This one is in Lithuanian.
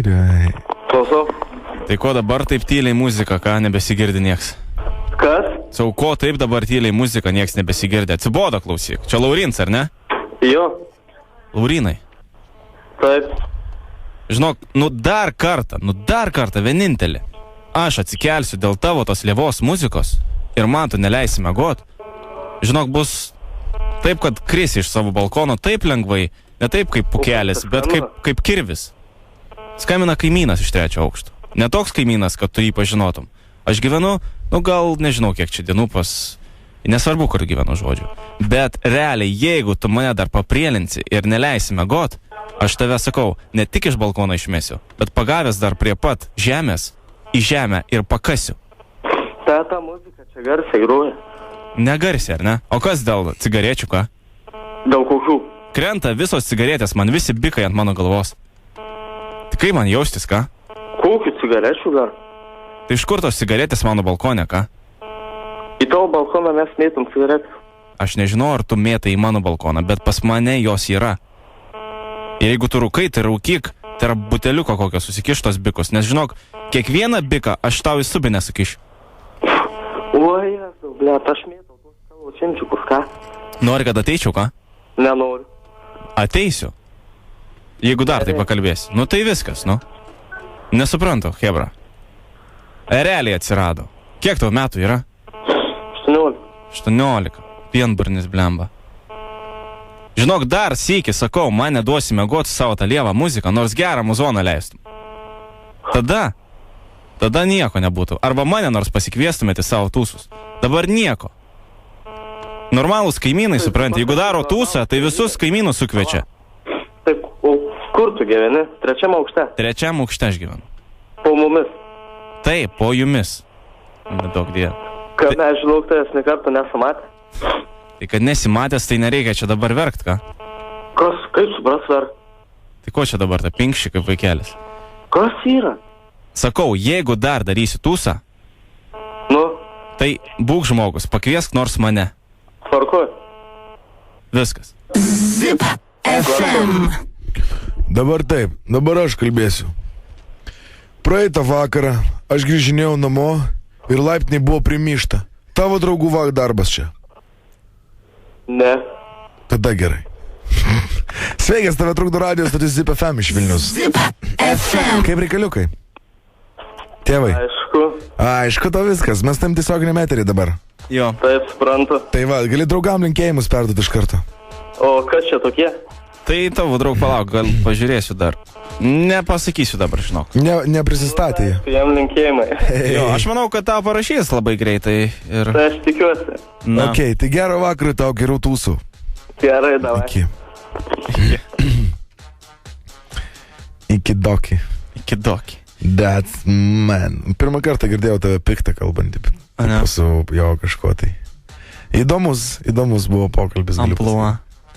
Gerai. Klausau. Tai ko dabar taip tyliai muzika, ką nebesigirdi nieks? Kas? Sau, ko taip dabar tyliai muzika, nieks nebesigirdi? Atsibodo, klausyk. Čia Laurins, ar ne? Jo. Laurinai. Taip. Žinok, dar kartą, vienintelį. Aš atsikelsiu dėl tavo tos lievos muzikos ir man tu neleisi miegot. Žinok, bus taip, kad krisi iš savo balkono taip lengvai, ne taip kaip pukelis, bet kaip kirvis. Skambina kaimynas iš 3 aukšto. Ne toks kaimynas, kad tu jį pažinotum. Aš gyvenu, gal nežinau kiek čia dienų nesvarbu, kur gyvenu žodžiu. Bet realiai, jeigu tu mane dar paprielinsi ir neleisi miegot, aš tave sakau, ne tik iš balkono išmesiu, bet pagavęs dar prie pat žemės, į žemę ir pakasiu. Ta muzika čia garsiai groja. Negarsiai, ar ne? O kas dėl cigarečių, ką? Dėl kokių? Krenta visos cigaretės, man visi bikai ant mano galvos. Tai kaip man jaustis, ką? Kokių cigarečių dar? Tai iš kur tos cigaretės mano balkone, ką? Į tavo balkoną mes mėtum cigaretės. Aš nežinau, ar tu mėtai į mano balkoną, bet pas mane jos yra. Ir jeigu tu rūkai, tai rūkyk, tai yra buteliuko kokio susikištos bikus. Nes žinok, kiekvieną biką aš tau į subinę sukišiu. Oi, Jezu, blėt, aš mėtau tuos tavo čimčiukus, ką? Nori, kad ateičiau, ką? Nenoriu. Ateisiu. Jeigu dar tai pakalbėsi. Nu tai viskas, nu. Nesuprantu, hebra. Realiai atsirado. Kiek tau metų yra? 18. 18. Pienburnis blemba. Žinok, dar sykį sakau, man neduosi mėgoti savo tą lievą muziką, nors gerą muzoną leistum. Tada nieko nebūtų. Arba mane nors pasikviestumėte savo tūsus. Dabar nieko. Normalūs kaimynai, supranti, jeigu daro tūsą, tai visus kaimynus sukviečia. Taip, o kur tu gyveni? 3 aukšte? 3 aukšte aš gyvenu. Po mumis? Taip, po jumis. Nedaug dėl. Kad mes žinau, tai esi nekartų nesamatę. Tai kad nesimatęs, tai nereikia čia dabar verkt, ką? Kas, kaip supras verkt? Tai ko čia dabar, ta pinkščiai kaip vaikelis? Kas yra? Sakau, jeigu dar darysi tūsą, Nu, tai būk žmogus, pakviesk nors mane. tvarkoj. Viskas. Zip FM. Dabar taip, dabar aš kalbėsiu. Praeitą vakarą aš grįžinėjau namo ir laiptiniai buvo primyšta. Tavo draugų darbas čia. Ne. Tada gerai. Sveikas, tave trukdo radijos stotis Zip FM iš Vilnius. Zip FM. Kaip reikaliukai? Tėvai. Aišku. Aišku, to viskas, mes tam tiesioginiam eterį dabar. Jo. Taip, suprantu. Tai va, gali draugam linkėjimus perduoti iš karto. O kas čia tokie? Tai tavo draug palauk, gal pažiūrėsiu dar. Nepasakysiu dabar, žinok. Neprisistatė jie. Jam linkėjimai. Jo, aš manau, kad tau parašys labai greitai ir... Tai aš tikiuosi. Na, Ok, tai gero vakarų tau, gerų tūsų. Gerai, davai. Iki doki. iki doki. That's man. Pirmą kartą girdėjau tave piktą kalbantį. Ane? Su jo kažko tai. Įdomus buvo pokalbis. Amplua.